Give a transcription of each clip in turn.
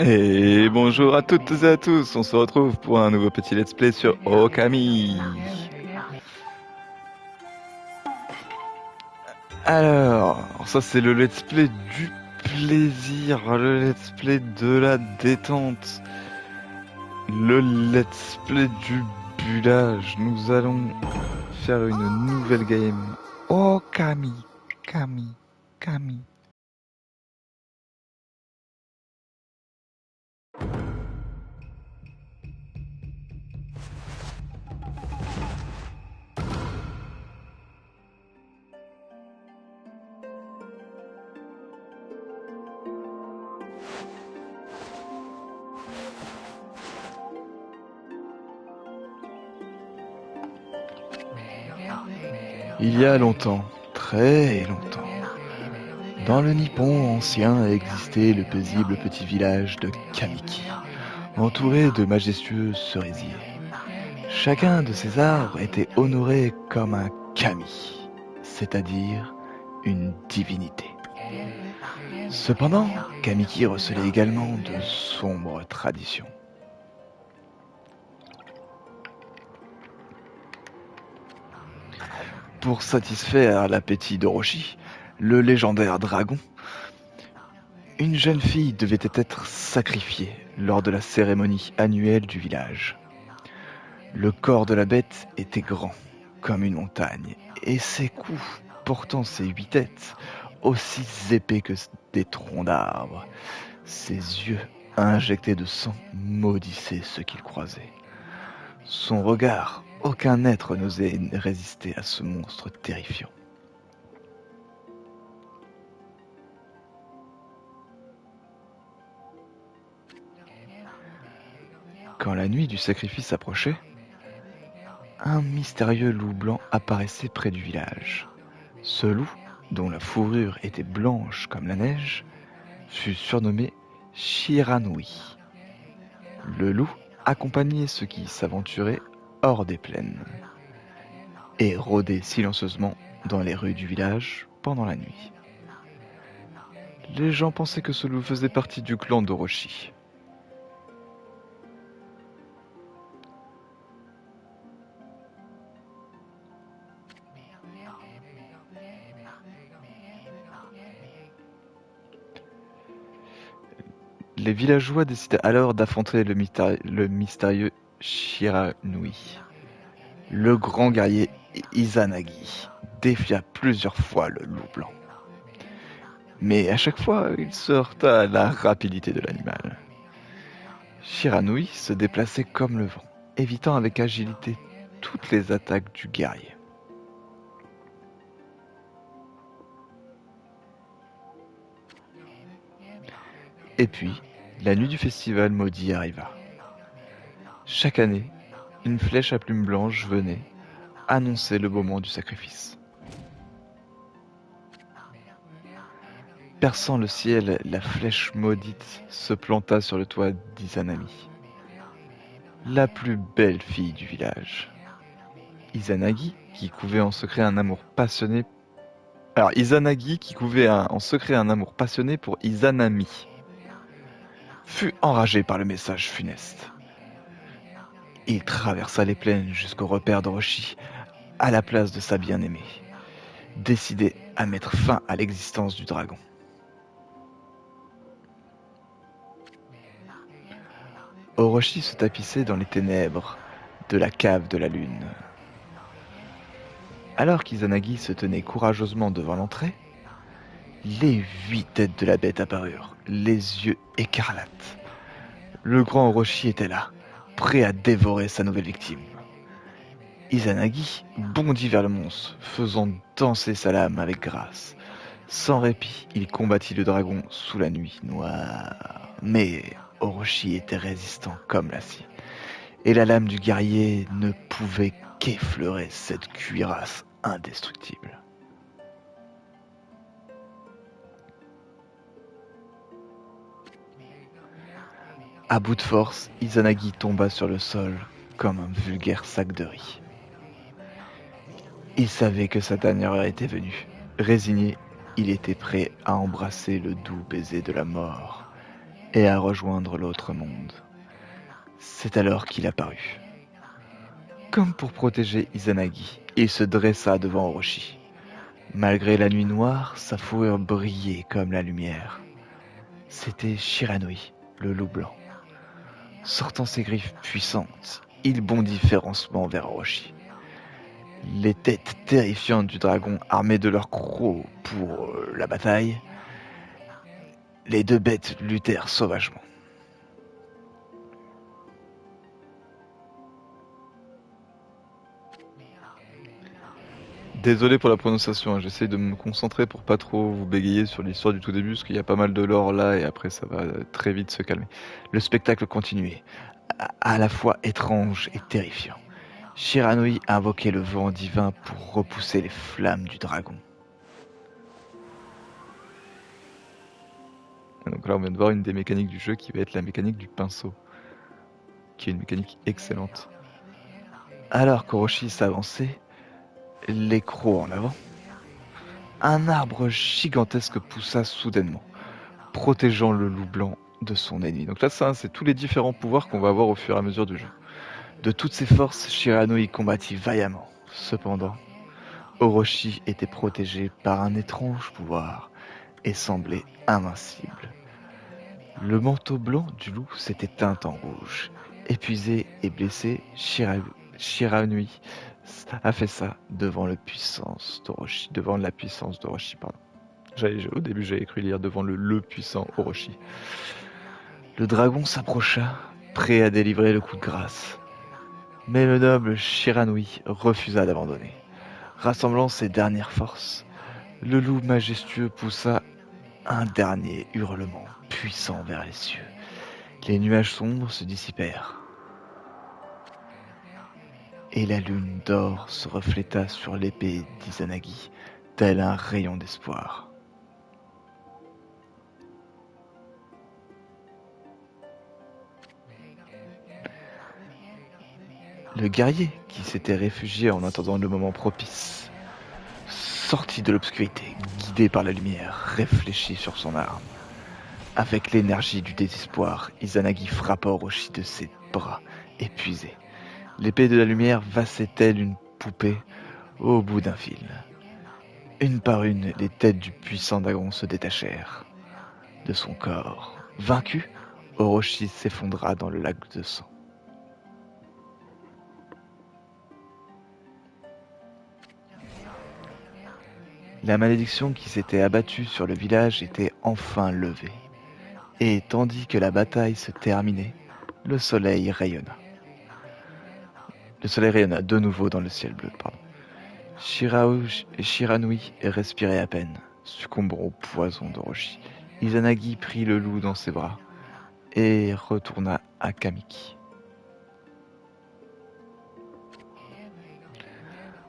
Et bonjour à toutes et à tous, on se retrouve pour un nouveau petit let's play sur Okami. Alors, ça c'est le let's play du plaisir, le let's play de la détente, le let's play du bullage. Nous allons faire une nouvelle game. Okami, Kami, Kami. Il y a longtemps, très longtemps, dans le Nippon ancien existait le paisible petit village de Kamiki, entouré de majestueux cerisiers. Chacun de ces arbres était honoré comme un kami, c'est-à-dire une divinité. Cependant, Kamiki recelait également de sombres traditions. Pour satisfaire l'appétit d'Orochi, le légendaire dragon, une jeune fille devait être sacrifiée lors de la cérémonie annuelle du village. Le corps de la bête était grand, comme une montagne, et ses coups, portant ses 8 têtes, aussi épais que des troncs d'arbres. Ses yeux, injectés de sang, maudissaient ceux qu'il croisait. Son regard, aucun être n'osait résister à ce monstre terrifiant. Quand la nuit du sacrifice approchait, un mystérieux loup blanc apparaissait près du village. Ce loup, dont la fourrure était blanche comme la neige, fut surnommé Shiranui. Le loup accompagnait ceux qui s'aventuraient hors des plaines et rôdait silencieusement dans les rues du village pendant la nuit. Les gens pensaient que ce loup faisait partie du clan d'Orochi. Les villageois décident alors d'affronter le mystérieux Shiranui. Le grand guerrier Izanagi défia plusieurs fois le loup blanc. Mais à chaque fois, il se heurta à la rapidité de l'animal. Shiranui se déplaçait comme le vent, évitant avec agilité toutes les attaques du guerrier. Et puis, la nuit du festival maudit arriva. Chaque année, une flèche à plumes blanches venait annoncer le moment du sacrifice. Perçant le ciel, la flèche maudite se planta sur le toit d'Izanami, la plus belle fille du village. Izanagi, qui couvait en secret un amour passionné. Alors, Izanagi, qui couvait en secret un amour passionné pour Izanami, fut enragé par le message funeste. Il traversa les plaines jusqu'au repère d'Orochi, à la place de sa bien-aimée, décidé à mettre fin à l'existence du dragon. Orochi se tapissait dans les ténèbres de la cave de la lune. Alors qu'Izanagi se tenait courageusement devant l'entrée, les 8 têtes de la bête apparurent, les yeux écarlates. Le grand Orochi était là, prêt à dévorer sa nouvelle victime. Izanagi bondit vers le monstre, faisant danser sa lame avec grâce. Sans répit, il combattit le dragon sous la nuit noire. Mais Orochi était résistant comme l'acier, et la lame du guerrier ne pouvait qu'effleurer cette cuirasse indestructible. À bout de force, Izanagi tomba sur le sol comme un vulgaire sac de riz. Il savait que sa dernière heure était venue. Résigné, il était prêt à embrasser le doux baiser de la mort. et à rejoindre l'autre monde. C'est alors qu'il apparut. Comme pour protéger Izanagi, il se dressa devant Orochi. Malgré la nuit noire, sa fourrure brillait comme la lumière. C'était Shiranui, le loup blanc. Sortant ses griffes puissantes, il bondit férocement vers Orochi. Les têtes terrifiantes du dragon armées de leurs crocs pour la bataille, les deux bêtes luttèrent sauvagement. Désolé pour la prononciation, hein, j'essaie de me concentrer pour pas trop vous bégayer sur l'histoire du tout début, parce qu'il y a pas mal de lore là, et après ça va très vite se calmer. Le spectacle continuait, à la fois étrange et terrifiant. Shiranui invoquait le vent divin pour repousser les flammes du dragon. Donc là on vient de voir une des mécaniques du jeu qui va être la mécanique du pinceau, qui est une mécanique excellente. Alors qu'Orochi s'avançait, les crocs en avant, un arbre gigantesque poussa soudainement, protégeant le loup blanc de son ennemi. Donc là, ça, c'est tous les différents pouvoirs qu'on va avoir au fur et à mesure du jeu. De toutes ses forces, Shiranui combattit vaillamment. Cependant, Orochi était protégé par un étrange pouvoir et semblait invincible. Le manteau blanc du loup s'était teint en rouge. Épuisé et blessé, Shiranui a fait ça devant la puissance d'Orochi. Au début, j'avais cru lire devant le puissant Orochi. Le dragon s'approcha, prêt à délivrer le coup de grâce. Mais le noble Shiranui refusa d'abandonner. Rassemblant ses dernières forces, le loup majestueux poussa un dernier hurlement puissant vers les cieux. Les nuages sombres se dissipèrent. Et la lune d'or se refléta sur l'épée d'Izanagi, tel un rayon d'espoir. Le guerrier, qui s'était réfugié en attendant le moment propice, sortit de l'obscurité, guidé par la lumière, réfléchit sur son arme. Avec l'énergie du désespoir, Izanagi frappa Orochi de ses bras, épuisé. L'épée de la lumière vacait telle une poupée au bout d'un fil. Une par une, les têtes du puissant dragon se détachèrent de son corps. Vaincu, Orochi s'effondra dans le lac de sang. La malédiction qui s'était abattue sur le village était enfin levée. Et tandis que la bataille se terminait, le soleil rayonna. Le soleil rayonna de nouveau dans le ciel bleu. Shiranui respirait à peine, succombant au poison d'Orochi. Izanagi prit le loup dans ses bras et retourna à Kamiki.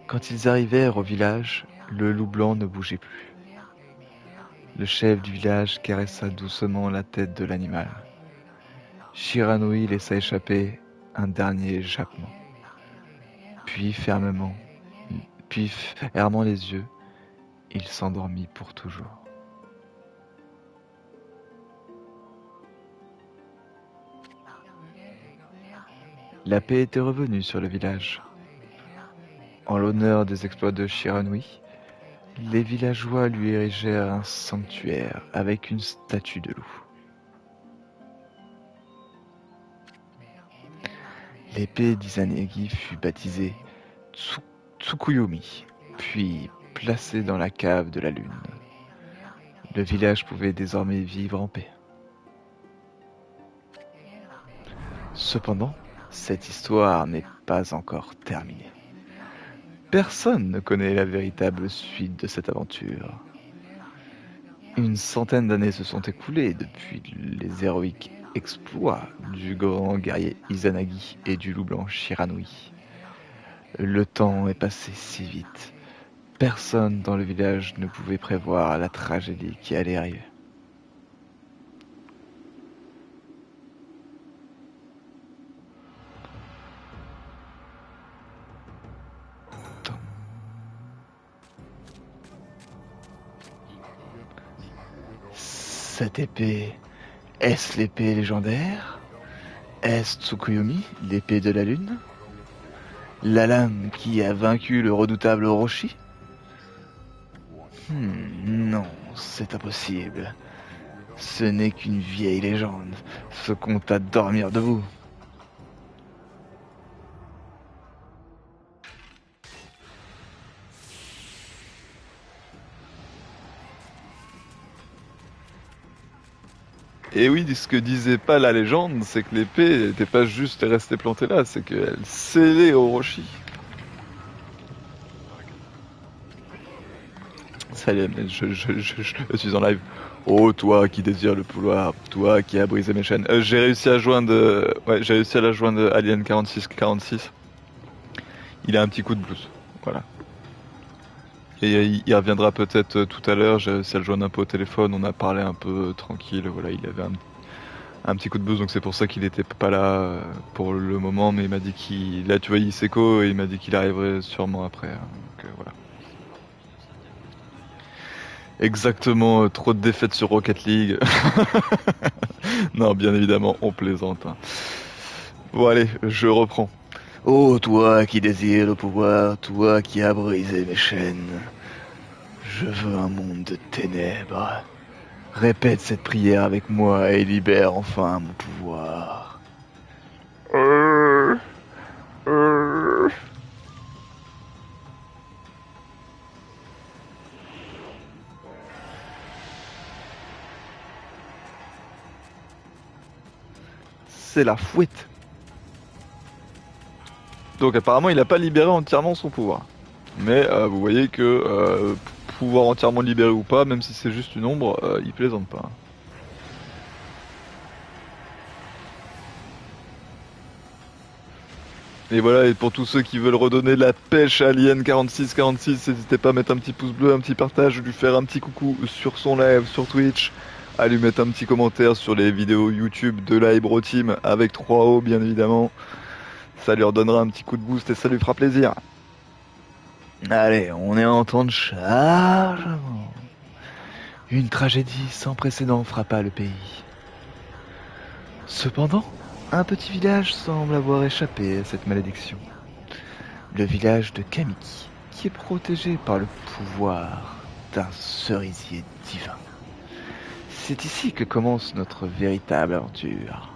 Quand ils arrivèrent au village, le loup blanc ne bougeait plus. Le chef du village caressa doucement la tête de l'animal. Shiranui laissa échapper un dernier jappement. Puis fermant les yeux, il s'endormit pour toujours. La paix était revenue sur le village. En l'honneur des exploits de Shiranui, les villageois lui érigèrent un sanctuaire avec une statue de loup. L'épée d'Izanagi fut baptisée Tsukuyomi, puis placée dans la cave de la lune. Le village pouvait désormais vivre en paix. Cependant, cette histoire n'est pas encore terminée. Personne ne connaît la véritable suite de cette aventure. Une centaine d'années se sont écoulées depuis les héroïques exploits du grand guerrier Izanagi et du loup blanc Shiranui. Le temps est passé si vite. Personne dans le village ne pouvait prévoir la tragédie qui allait arriver. Cette épée Est-ce l'épée légendaire? Est-ce Tsukuyomi, l'épée de la lune? La lame qui a vaincu le redoutable Orochi? Non, c'est impossible. Ce n'est qu'une vieille légende, ce conte à dormir debout. Et oui, ce que disait pas la légende, c'est que l'épée n'était pas juste restée plantée là, c'est qu'elle scellait Orochi. Salut, mais je suis en live. Oh, toi qui désires le pouvoir, toi qui as brisé mes chaînes. J'ai réussi à joindre, ouais, j'ai réussi à la joindre Alien 4646. Il a un petit coup de blues, voilà. Et il reviendra peut-être tout à l'heure. J'ai réussi à le joindre un peu au téléphone. On a parlé un peu tranquille. Voilà, il avait un petit coup de blues, donc c'est pour ça qu'il était pas là pour le moment. Mais il m'a dit qu'il, là, tu vois, il s'écho et il m'a dit qu'il arriverait sûrement après. Donc voilà. Exactement, trop de défaites sur Rocket League. Non, bien évidemment, on plaisante, hein. Bon, allez, je reprends. Oh, toi qui désires le pouvoir, toi qui as brisé mes chaînes. Je veux un monde de ténèbres. Répète cette prière avec moi et libère enfin mon pouvoir. Euh, euh. C'est la fouette. Donc apparemment, il n'a pas libéré entièrement son pouvoir. Mais vous voyez que pouvoir entièrement libéré ou pas, même si c'est juste une ombre, il plaisante pas. Et voilà, et pour tous ceux qui veulent redonner de la pêche à Alien 4646, n'hésitez pas à mettre un petit pouce bleu, un petit partage, lui faire un petit coucou sur son live, sur Twitch, à lui mettre un petit commentaire sur les vidéos YouTube de la Hybro Team avec 3O bien évidemment. Ça lui redonnera un petit coup de boost et ça lui fera plaisir. Allez, on est en temps de chargement. Une tragédie sans précédent frappa le pays. Cependant, un petit village semble avoir échappé à cette malédiction. Le village de Kamiki, qui est protégé par le pouvoir d'un cerisier divin. C'est ici que commence notre véritable aventure.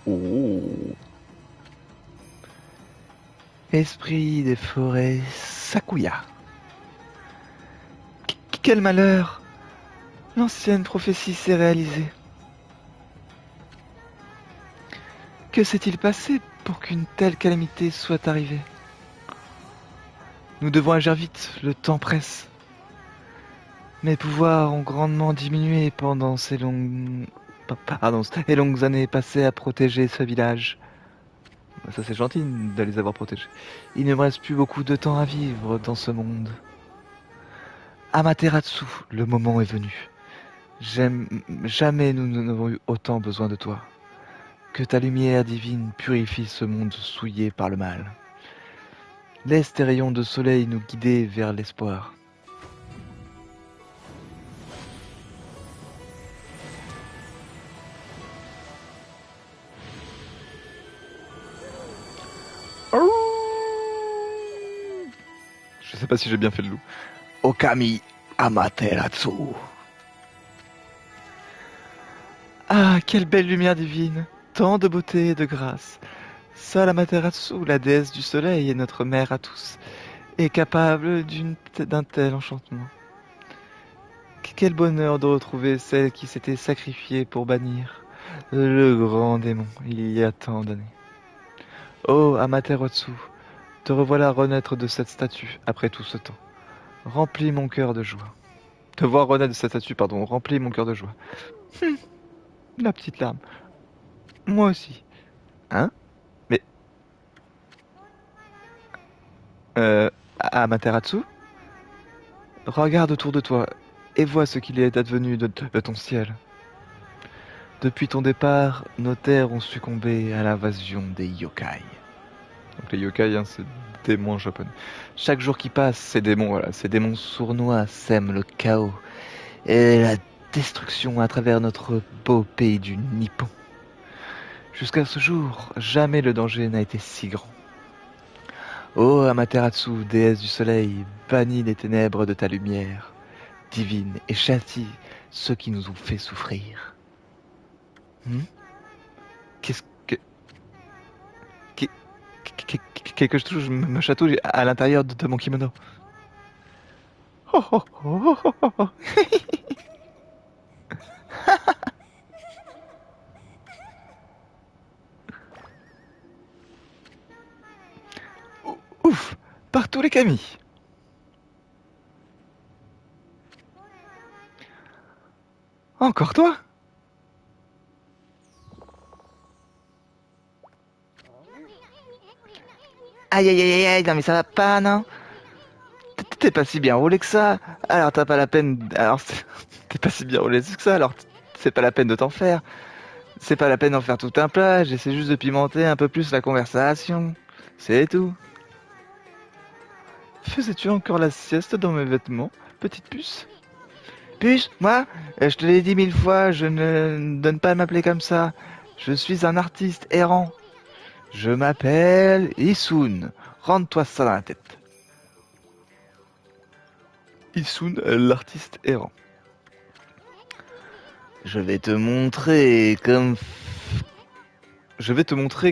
Oh. Esprit des forêts Sakuya. Quel malheur! L'ancienne prophétie s'est réalisée. Que s'est-il passé pour qu'une telle calamité soit arrivée? Nous devons agir vite, le temps presse. Mes pouvoirs ont grandement diminué pendant ces longues années passées à protéger ce village. Ça c'est gentil de les avoir protégés. Il ne me reste plus beaucoup de temps à vivre dans ce monde. Amaterasu, le moment est venu. Jamais nous n'avons eu autant besoin de toi. Que ta lumière divine purifie ce monde souillé par le mal. Laisse tes rayons de soleil nous guider vers l'espoir. Je sais pas si j'ai bien fait le loup. Okami Amaterasu. Ah, quelle belle lumière divine! Tant de beauté et de grâce. Seule Amaterasu, la déesse du soleil et notre mère à tous, est capable d'un tel enchantement. Quel bonheur de retrouver celle qui s'était sacrifiée pour bannir le grand démon il y a tant d'années. Oh, Amaterasu, te revoilà renaître de cette statue après tout ce temps. Remplis mon cœur de joie. Te voir renaître de cette statue, pardon, remplis mon cœur de joie. La petite larme. Moi aussi. Hein? Mais, euh, Amaterasu? Regarde autour de toi et vois ce qu'il est advenu de ton ciel. Depuis ton départ, nos terres ont succombé à l'invasion des yokai. Donc les yokai, hein, c'est des démons japonais. Chaque jour qui passe, ces démons sournois sèment le chaos et la destruction à travers notre beau pays du Nippon. Jusqu'à ce jour, jamais le danger n'a été si grand. Ô Amaterasu, déesse du soleil, bannis les ténèbres de ta lumière divine et châtie ceux qui nous ont fait souffrir. Qu'est-ce que... qu'est- Quelque chose me chatouille à l'intérieur de mon kimono. Oh, oh, oh, oh, oh, oh. Ouf, partout les camis. Encore toi? Aïe aïe aïe aïe, non mais ça va pas, non? T'es pas si bien roulé que ça. Alors t'as pas la peine... Alors t'es pas si bien roulé que ça, alors c'est pas la peine de t'en faire. C'est pas la peine d'en faire tout un plat, j'essaie juste de pimenter un peu plus la conversation. C'est tout. Faisais-tu encore la sieste dans mes vêtements, petite puce? Puce, moi, je te l'ai dit 1000 fois, je ne donne pas à m'appeler comme ça. Je suis un artiste errant. Je m'appelle Isun. Rentre-toi ça dans la tête. Isun, l'artiste errant. Je vais te montrer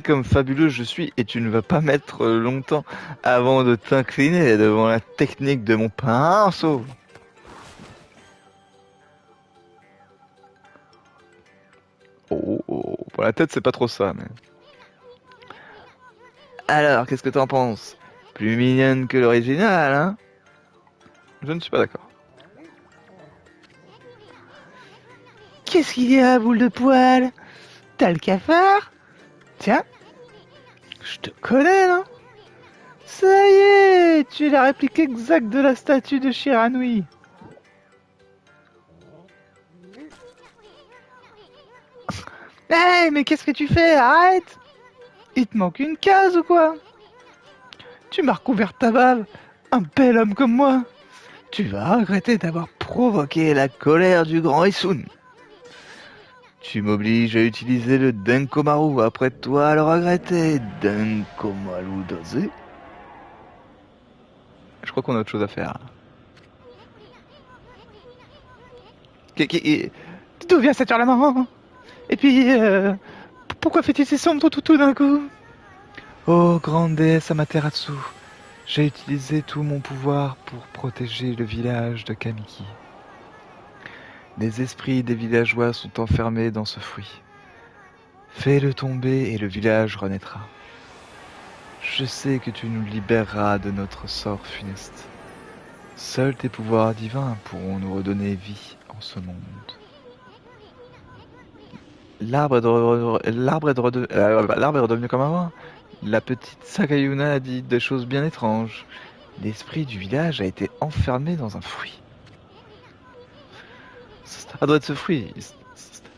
comme fabuleux je suis et tu ne vas pas mettre longtemps avant de t'incliner devant la technique de mon pinceau. Oh, oh, pour la tête, c'est pas trop ça, mais... Alors, qu'est-ce que t'en penses? Plus mignonne que l'original, hein? Je ne suis pas d'accord. Qu'est-ce qu'il y a, boule de poil? T'as le cafard? Tiens, je te connais, non? Ça y est, tu es la réplique exacte de la statue de Shiranui. Hey, mais qu'est-ce que tu fais? Arrête! Il te manque une case ou quoi? Tu m'as recouvert ta bave, un bel homme comme moi. Tu vas regretter d'avoir provoqué la colère du grand Isun. Tu m'obliges à utiliser le Denkomaru, après toi à le regretter. Denkomaru Daze. Je crois qu'on a autre chose à faire. D'où vient cette hurlement? Et puis, pourquoi fait-il si sombre tout d'un coup? Oh, grande déesse Amaterasu, j'ai utilisé tout mon pouvoir pour protéger le village de Kamiki. Les esprits des villageois sont enfermés dans ce fruit. Fais-le tomber et le village renaîtra. Je sais que tu nous libéreras de notre sort funeste. Seuls tes pouvoirs divins pourront nous redonner vie en ce monde. L'arbre est redevenu comme avant. La petite Sakayuna a dit des choses bien étranges. L'esprit du village a été enfermé dans un fruit. Ça doit être ce fruit.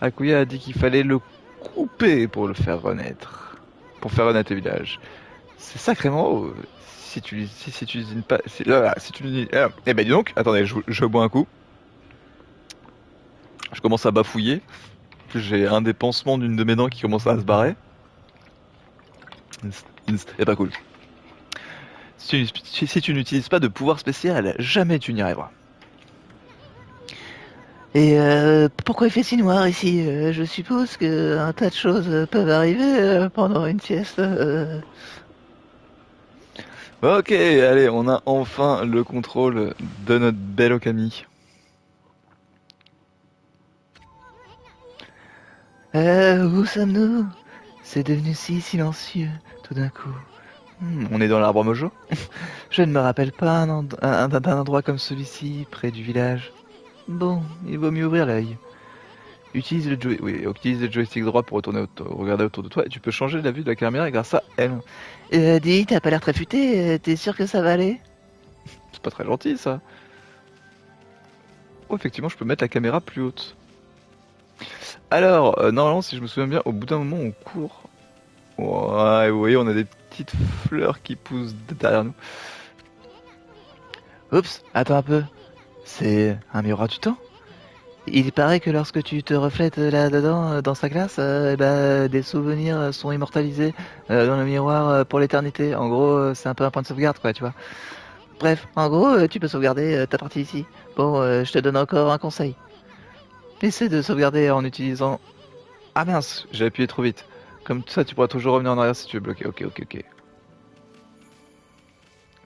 Akuya a dit qu'il fallait le couper pour le faire renaître. Pour faire renaître le village. C'est sacrément haut. Si tu n'utilises pas... Si tu... Eh ben dis donc, attendez, je bois un coup. Je commence à bafouiller. J'ai un des pansements d'une de mes dents qui commence à se barrer. C'est pas cool. Si tu n'utilises pas de pouvoir spécial, jamais tu n'y arriveras. Et pourquoi il fait si noir ici? Je suppose que un tas de choses peuvent arriver pendant une sieste. Ok, allez, on a enfin le contrôle de notre belle Okami. Où sommes-nous? C'est devenu si silencieux tout d'un coup. On est dans l'arbre mojo? Je ne me rappelle pas d'un endroit comme celui-ci, près du village. Bon, il vaut mieux ouvrir l'œil. Utilise le joystick droit pour regarder autour de toi et tu peux changer la vue de la caméra grâce à elle. Dis, t'as pas l'air très futé, t'es sûr que ça va aller? C'est pas très gentil ça. Oh, effectivement, je peux mettre la caméra plus haute. Alors, normalement, si je me souviens bien, au bout d'un moment, on court. Ouais, vous voyez, on a des petites fleurs qui poussent derrière nous. Oups, attends un peu. C'est un miroir du temps? Il paraît que lorsque tu te reflètes là-dedans, dans sa glace, des souvenirs sont immortalisés dans le miroir pour l'éternité. En gros, c'est un peu un point de sauvegarde, quoi, tu vois. Bref, en gros, tu peux sauvegarder ta partie ici. Bon, je te donne encore un conseil. Essaie de sauvegarder en utilisant... Ah mince, j'ai appuyé trop vite. Comme ça, tu pourras toujours revenir en arrière si tu veux bloquer. Ok, ok, ok.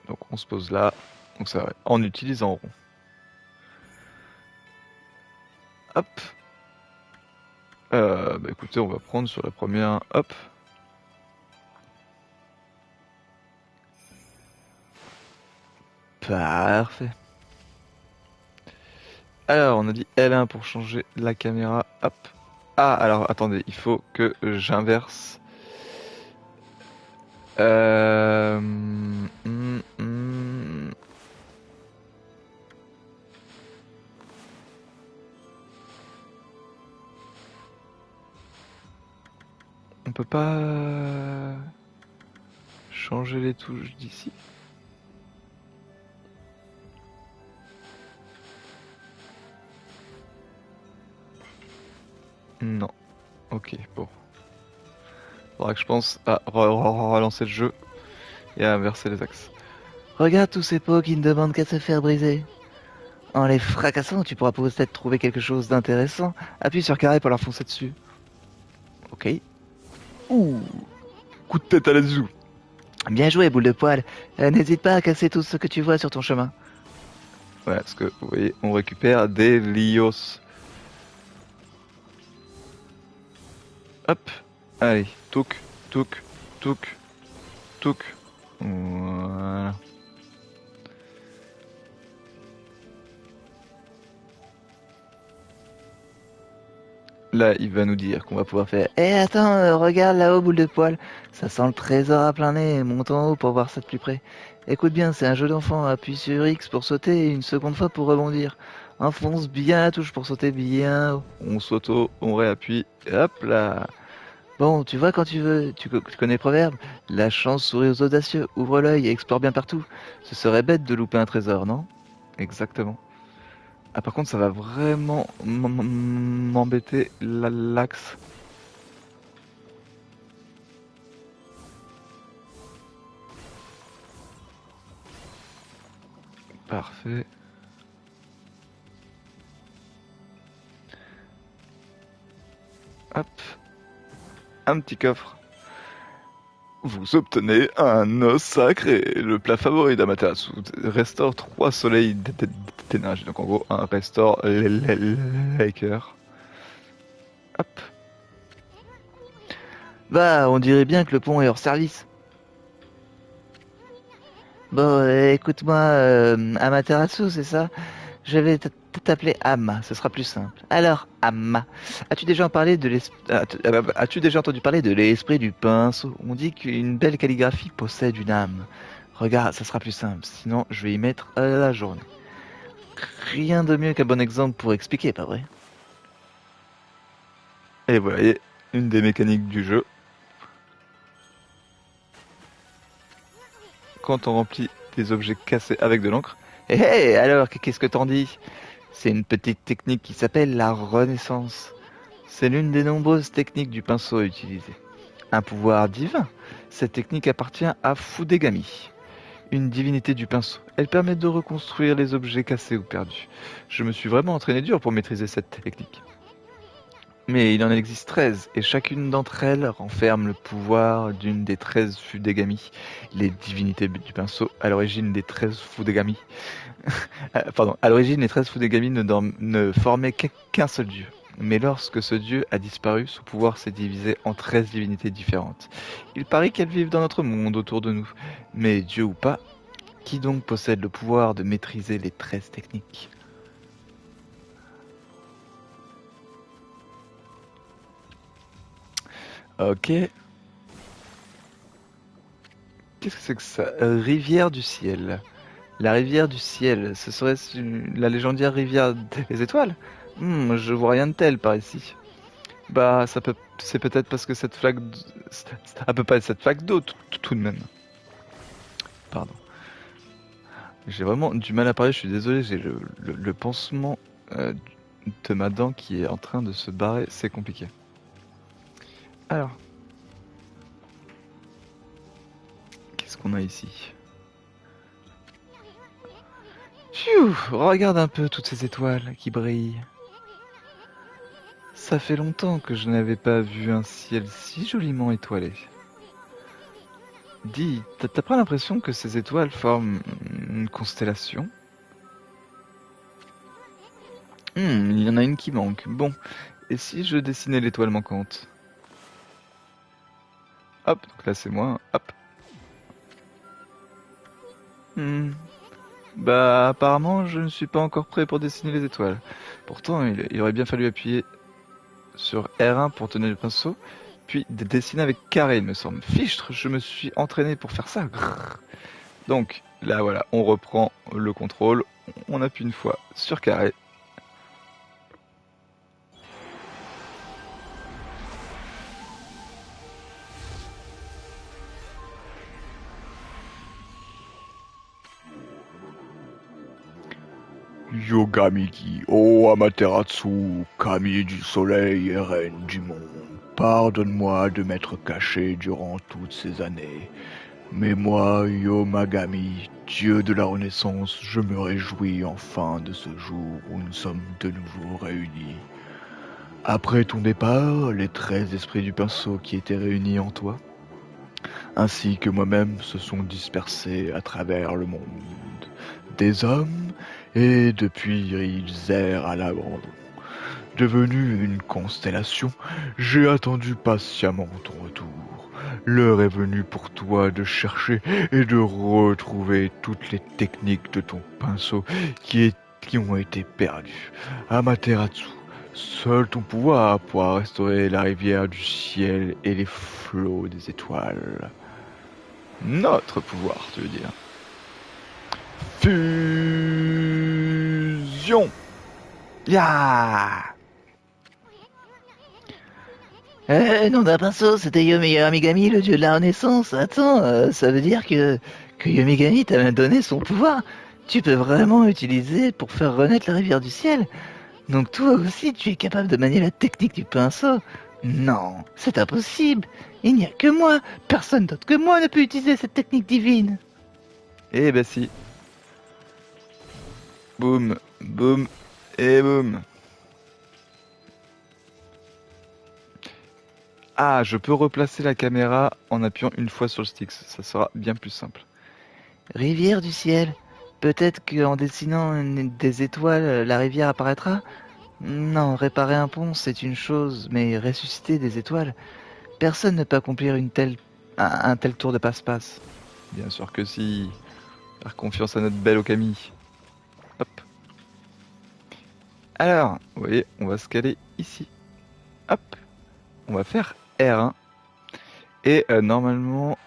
Donc on se pose là. Donc ça va. En utilisant rond. Hop. Bah écoutez, on va prendre sur la première. Hop. Parfait. Alors, on a dit L1 pour changer la caméra. Hop. Ah, alors attendez, il faut que j'inverse. Hmm. On peut pas changer les touches d'ici. Non. Ok, bon. Faudra que je pense à relancer le jeu et à inverser les axes. Regarde tous ces pots qui ne demandent qu'à se faire briser. En les fracassant, tu pourras peut-être trouver quelque chose d'intéressant. Appuie sur carré pour leur foncer dessus. Ok. Ouh, coup de tête à la zou. Bien joué, boule de poil. N'hésite pas à casser tout ce que tu vois sur ton chemin. Ouais, parce que vous voyez, on récupère des lios. Hop, allez, touk, touk, touk, touk. Voilà. Là, il va nous dire qu'on va pouvoir faire. Eh attends, regarde là-haut, boule de poil. Ça sent le trésor à plein nez. Monte en haut pour voir ça de plus près. Écoute bien, c'est un jeu d'enfant. Appuie sur X pour sauter et une seconde fois pour rebondir. Enfonce bien la touche pour sauter bien haut. On s'auto, on réappuie, et hop là. Bon, tu vois quand tu veux. Tu connais le proverbe? La chance sourit aux audacieux. Ouvre l'œil et explore bien partout. Ce serait bête de louper un trésor, non? Exactement. Ah, par contre, ça va vraiment m'embêter l'axe. Parfait. Hop, un petit coffre. Vous obtenez un os sacré, le plat favori d'Amaterasu. Restaure 3 soleils d'énergie. Donc en gros, un restore Laker. Hop. Bah, on dirait bien que le pont est hors service. Bon, écoute-moi, Amaterasu, c'est ça? Je vais t'appeler Amma, ce sera plus simple. Alors, Amma, as-tu déjà entendu parler de l'esprit du pinceau? On dit qu'une belle calligraphie possède une âme. Regarde, ça sera plus simple, sinon je vais y mettre la journée. Rien de mieux qu'un bon exemple pour expliquer, pas vrai? Et vous voyez, une des mécaniques du jeu. Quand on remplit des objets cassés avec de l'encre. Hé, hé, alors, qu'est-ce que t'en dis? C'est une petite technique qui s'appelle la renaissance. C'est l'une des nombreuses techniques du pinceau à utiliser. Un pouvoir divin. Cette technique appartient à Fudegami, une divinité du pinceau. Elle permet de reconstruire les objets cassés ou perdus. Je me suis vraiment entraîné dur pour maîtriser cette technique. Mais il en existe 13, et chacune d'entre elles renferme le pouvoir d'une des 13 Fudegami, les divinités du pinceau, à l'origine des 13 Fudegami. Pardon, à l'origine, les 13 Fudegami ne formaient qu'un seul dieu. Mais lorsque ce dieu a disparu, son pouvoir s'est divisé en 13 divinités différentes. Il paraît qu'elles vivent dans notre monde autour de nous. Mais dieu ou pas, qui donc possède le pouvoir de maîtriser les 13 techniques? Ok. Qu'est-ce que c'est que ça? Rivière du ciel. La rivière du ciel, ce serait la légendaire rivière des étoiles? Je vois rien de tel par ici. Bah, c'est peut-être parce que cette flaque, ça peut pas être cette flaque d'eau tout de même. Pardon. J'ai vraiment du mal à parler, je suis désolé, j'ai le pansement de ma dent qui est en train de se barrer, c'est compliqué. Alors, qu'est-ce qu'on a ici? Pfiou, regarde un peu toutes ces étoiles qui brillent. Ça fait longtemps que je n'avais pas vu un ciel si joliment étoilé. Dis, t'as pas l'impression que ces étoiles forment une constellation? Il y en a une qui manque. Bon, et si je dessinais l'étoile manquante? Hop, donc là c'est moi, hop. Hmm, Bah apparemment je ne suis pas encore prêt pour dessiner les étoiles. Pourtant il aurait bien fallu appuyer sur R1 pour tenir le pinceau, puis de dessiner avec carré il me semble. Fichtre, je me suis entraîné pour faire ça. Grrr. Donc là voilà, on reprend le contrôle, on appuie une fois sur carré. Yogamiki, ô Amaterasu, kami du soleil et reine du monde, pardonne-moi de m'être caché durant toutes ces années. Mais moi, Yomagami, dieu de la Renaissance, je me réjouis enfin de ce jour où nous sommes de nouveau réunis. Après ton départ, les 13 esprits du pinceau qui étaient réunis en toi, ainsi que moi-même, se sont dispersés à travers le monde. Des hommes, et depuis ils errent à l'abandon. Devenu une constellation, j'ai attendu patiemment ton retour. L'heure est venue pour toi de chercher et de retrouver toutes les techniques de ton pinceau qui ont été perdues. Amaterasu, seul ton pouvoir pourra restaurer la rivière du ciel et les flots des étoiles. Notre pouvoir, tu veux dire. Fusion. Ya! Non d'un pinceau, c'était Yomigami, le dieu de la Renaissance. Attends, ça veut dire que Yomigami t'a même donné son pouvoir. Tu peux vraiment l'utiliser pour faire renaître la rivière du ciel. Donc toi aussi, tu es capable de manier la technique du pinceau. Non, c'est impossible. Il n'y a que moi. Personne d'autre que moi ne peut utiliser cette technique divine. Eh ben si. Boum, boum et boum. Ah, je peux replacer la caméra en appuyant une fois sur le stick, ça sera bien plus simple. Rivière du ciel. Peut-être qu'en dessinant des étoiles, la rivière apparaîtra. Non, réparer un pont, c'est une chose, mais ressusciter des étoiles, personne ne peut accomplir un tel tour de passe-passe. Bien sûr que si. Faire confiance à notre belle Okami. Hop. Alors, vous voyez, on va se caler ici. Hop. On va faire R1. Et normalement,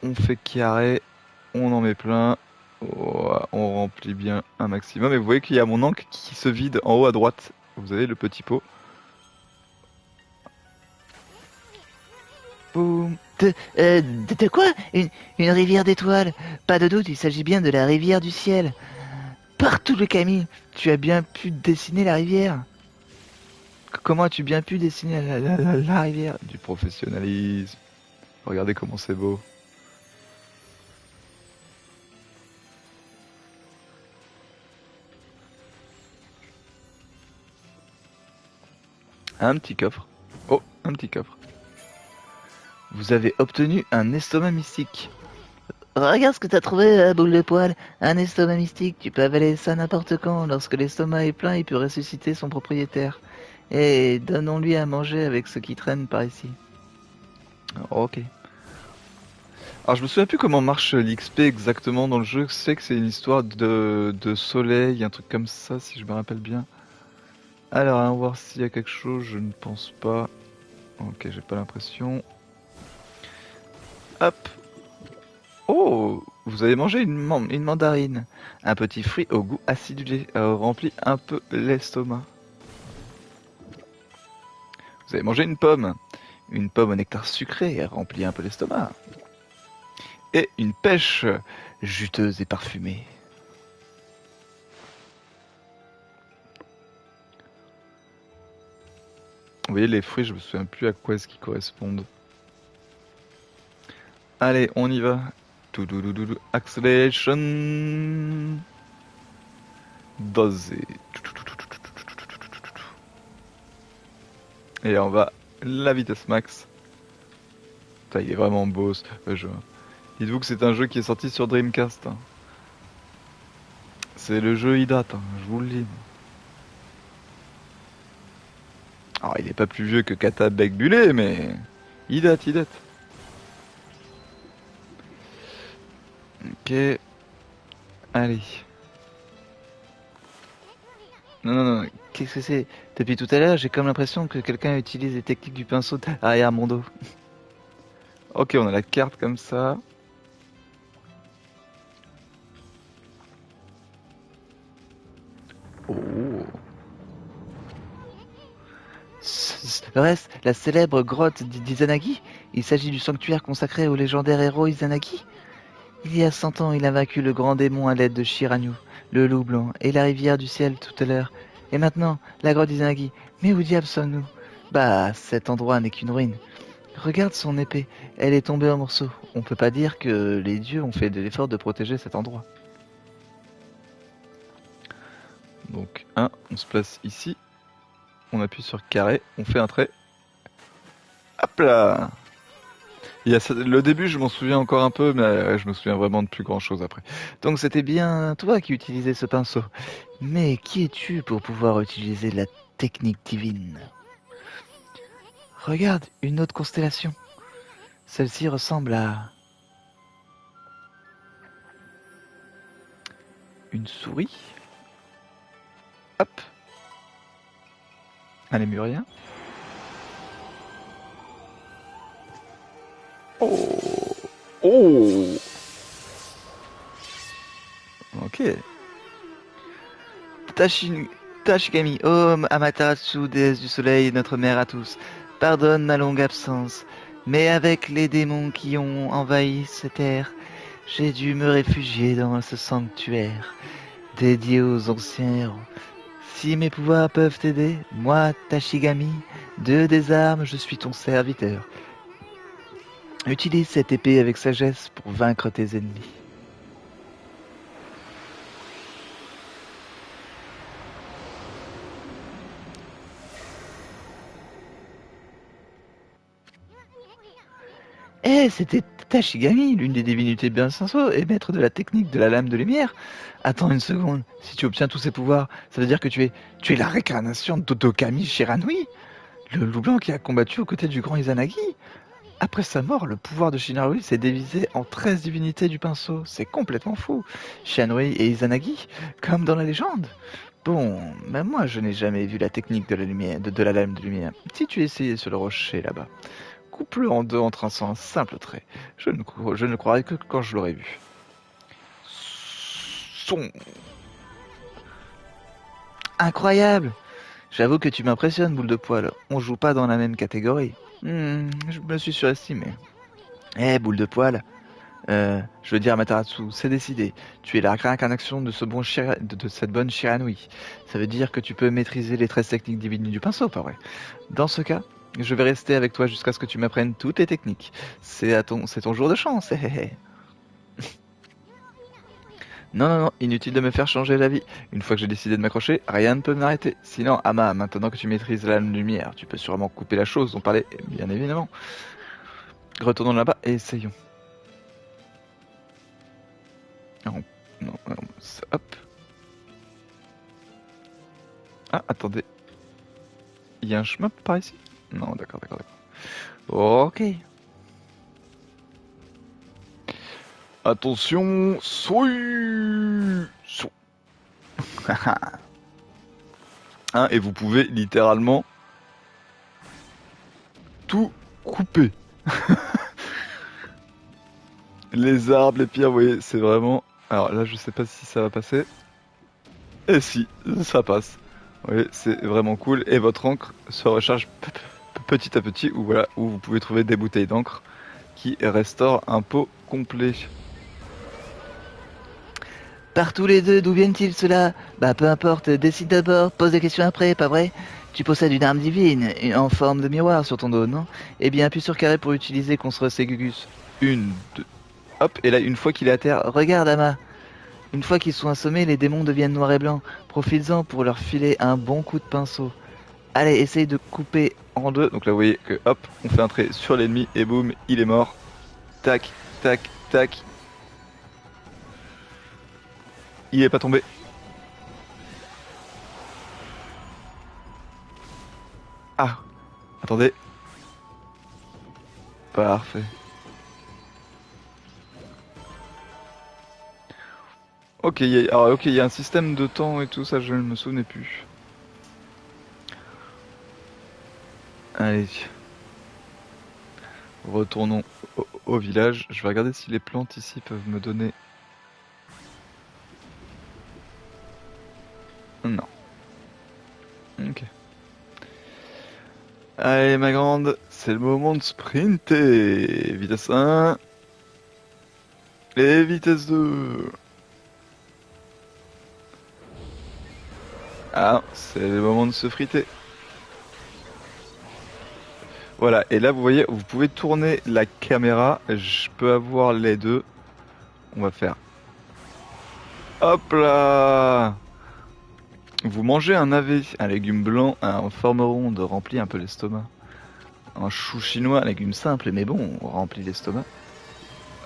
on fait carré, on en met plein. On remplit bien un maximum. Et vous voyez qu'il y a mon encre qui se vide en haut à droite. Vous avez le petit pot. Boum. De quoi une rivière d'étoiles. Pas de doute, il s'agit bien de la rivière du ciel. Partout le Camille, tu as bien pu dessiner la rivière. Comment as-tu bien pu dessiner la rivière? Du professionnalisme. Regardez comment c'est beau. Un petit coffre. Oh, un petit coffre. Vous avez obtenu un estomac mystique. Regarde ce que t'as trouvé, boule de poil. Un estomac mystique, tu peux avaler ça n'importe quand. Lorsque l'estomac est plein, il peut ressusciter son propriétaire. Et donnons-lui à manger avec ce qui traîne par ici. Ok. Alors je me souviens plus comment marche l'XP exactement dans le jeu. Je sais que c'est une histoire de soleil, un truc comme ça si je me rappelle bien. Alors, on va voir s'il y a quelque chose, je ne pense pas. Ok, j'ai pas l'impression. Hop. Oh, vous avez mangé une mandarine. Un petit fruit au goût acidulé remplit un peu l'estomac. Vous avez mangé une pomme. Une pomme au nectar sucré remplit un peu l'estomac. Et une pêche juteuse et parfumée. Vous voyez les fruits, je me souviens plus à quoi est-ce qu'ils correspondent. Allez, on y va. Toudoudoudoudou. Acceleration. Dosé. Et on va la vitesse max. Putain, il est vraiment beau ce jeu. Dites-vous que c'est un jeu qui est sorti sur Dreamcast. Hein. C'est le jeu, il date, hein, je vous le dis. Alors, il est pas plus vieux que Kata Bec Bullet, mais il date, il date. Ok. Allez. Non, non, non. Qu'est-ce que c'est? Depuis tout à l'heure, j'ai comme l'impression que quelqu'un utilise les techniques du pinceau derrière mon dos. Ok, on a la carte comme ça. Oh. Le reste, la célèbre grotte d'Izanagi. Il s'agit du sanctuaire consacré au légendaire héros Izanagi. Il y a 100 ans, il a vaincu le grand démon à l'aide de Shiranyu, le loup blanc, et la rivière du ciel tout à l'heure. Et maintenant, la grotte d'Izanagi. Mais où diable sommes-nous? Bah, cet endroit n'est qu'une ruine. Regarde son épée, elle est tombée en morceaux. On peut pas dire que les dieux ont fait de l'effort de protéger cet endroit. Donc, on se place ici. On appuie sur carré, on fait un trait. Hop là! Le début, je m'en souviens encore un peu, mais je me souviens vraiment de plus grand chose après. Donc c'était bien toi qui utilisais ce pinceau. Mais qui es-tu pour pouvoir utiliser la technique divine? Regarde, une autre constellation. Celle-ci ressemble à... une souris. Hop. Un lémurien. Oh. Oh. Ok. Tashigami, oh Amaterasu, déesse du soleil, notre mère à tous, pardonne ma longue absence, mais avec les démons qui ont envahi cette terre, j'ai dû me réfugier dans ce sanctuaire, dédié aux anciens héros. Si mes pouvoirs peuvent t'aider, moi, Tashigami, dieu des armes, je suis ton serviteur. Utilise cette épée avec sagesse pour vaincre tes ennemis. Eh, c'était Tashigami, l'une des divinités bien senso et maître de la technique de la lame de lumière. Attends une seconde, si tu obtiens tous ces pouvoirs, ça veut dire que tu es la réincarnation d'Otokami Shiranui, le loup blanc qui a combattu aux côtés du grand Izanagi. Après sa mort, le pouvoir de Shiranui s'est divisé en 13 divinités du pinceau. C'est complètement fou. Shiranui et Izanagi, comme dans la légende. Bon, même moi je n'ai jamais vu la technique de la lumière, de la lame de lumière. Si tu essayais sur le rocher là-bas. Coupe-le en deux en traçant un simple trait. Je ne croirais que quand je l'aurais vu. Son. Incroyable! J'avoue que tu m'impressionnes, boule de poil. On joue pas dans la même catégorie. Je me suis surestimé. Eh, boule de poil. Je veux dire, Amaterasu, c'est décidé. Tu es la réincarnation de cette bonne Shiranui. Ça veut dire que tu peux maîtriser les 13 techniques divines du pinceau, pas vrai? Dans ce cas, je vais rester avec toi jusqu'à ce que tu m'apprennes toutes les techniques. C'est ton jour de chance. Non, non, non, inutile de me faire changer d'avis. Une fois que j'ai décidé de m'accrocher, rien ne peut m'arrêter. Sinon, Ama, maintenant que tu maîtrises la lame de lumière, tu peux sûrement couper la chose dont parlait, bien évidemment. Retournons là-bas et essayons. Non, non, non, hop. Ah, attendez. Il y a un chemin par ici? Non, d'accord, d'accord, d'accord. Ok. Attention, et vous pouvez littéralement tout couper. Les arbres, les pierres, vous voyez, c'est vraiment... Alors là, je sais pas si ça va passer. Et si, ça passe. Vous voyez, c'est vraiment cool. Et votre encre se recharge petit à petit, où voilà, où vous pouvez trouver des bouteilles d'encre qui restaurent un pot complet. Par tous les deux, d'où viennent-ils ceux-là? Bah peu importe, décide d'abord, pose des questions après, pas vrai? Tu possèdes une arme divine, en forme de miroir sur ton dos, non? Eh bien, appuie sur carré pour utiliser construire ces gugus. Une, deux, hop, et là, une fois qu'il est à terre, Regarde, Ama. Une fois qu'ils sont assommés, les démons deviennent noirs et blancs. Profites-en pour leur filer un bon coup de pinceau. Allez, essaye de couper. en deux, donc là, vous voyez que hop, on fait un trait sur l'ennemi, et boum, il est mort. Tac, tac, tac. Il est pas tombé. Ah, attendez. Parfait. Ok, ok, il y a un système de temps et tout ça, je ne me souvenais plus. Allez. Retournons au village. Je vais regarder si les plantes ici peuvent me donner... Non. Ok. Allez ma grande, c'est le moment de sprinter. Vitesse 1. Et vitesse 2. Ah, c'est le moment de se friter. Voilà, et là vous voyez, vous pouvez tourner la caméra. Je peux avoir les deux. On va faire... Hop là! Vous mangez un navet, un légume blanc en forme ronde, remplit un peu l'estomac. Un chou chinois, un légume simple mais bon, remplit l'estomac.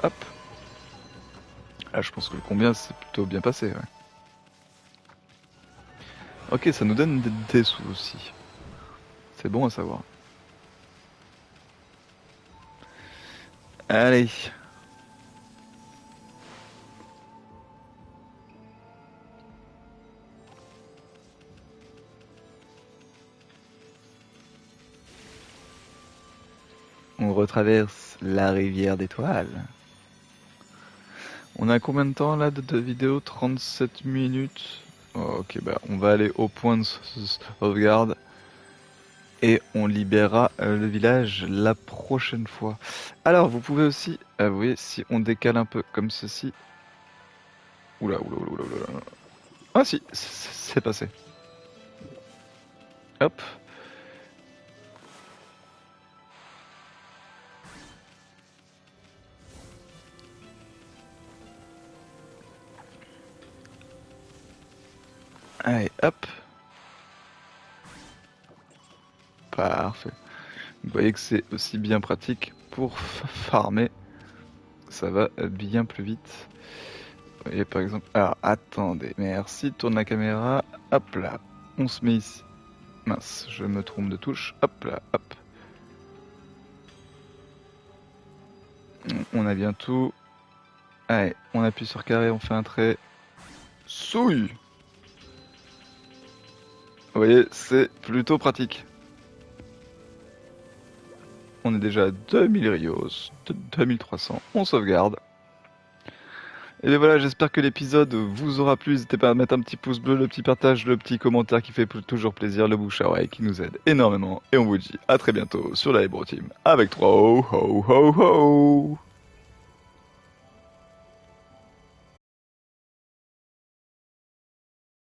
Hop. Là je pense que le combien c'est plutôt bien passé, ouais. Ok, ça nous donne des sous aussi. C'est bon à savoir. Allez. On retraverse la rivière d'étoiles. On a combien de temps là de vidéo? 37 minutes. Oh, ok, bah on va aller au point de sauvegarde. Et on libérera le village la prochaine fois. Alors, vous pouvez aussi, vous voyez, si on décale un peu comme ceci. Oula, oula, oula, oula, oula. Ah si, c'est passé. Hop. Allez, hop. Parfait. Vous voyez que c'est aussi bien pratique pour farmer. Ça va bien plus vite. Vous voyez par exemple... Alors, attendez. Merci, tourne la caméra. Hop là. On se met ici. Mince, je me trompe de touche. Hop là, hop. On a bien tout. Allez, on appuie sur carré, on fait un trait. Souille! Vous voyez, c'est plutôt pratique. On est déjà à 2000 Rios, 2300, on sauvegarde. Et bien voilà, j'espère que l'épisode vous aura plu. N'hésitez pas à mettre un petit pouce bleu, le petit partage, le petit commentaire qui fait toujours plaisir, le bouche à oreille qui nous aide énormément. Et on vous dit à très bientôt sur la Libro Team avec 3 ho ho ho ho.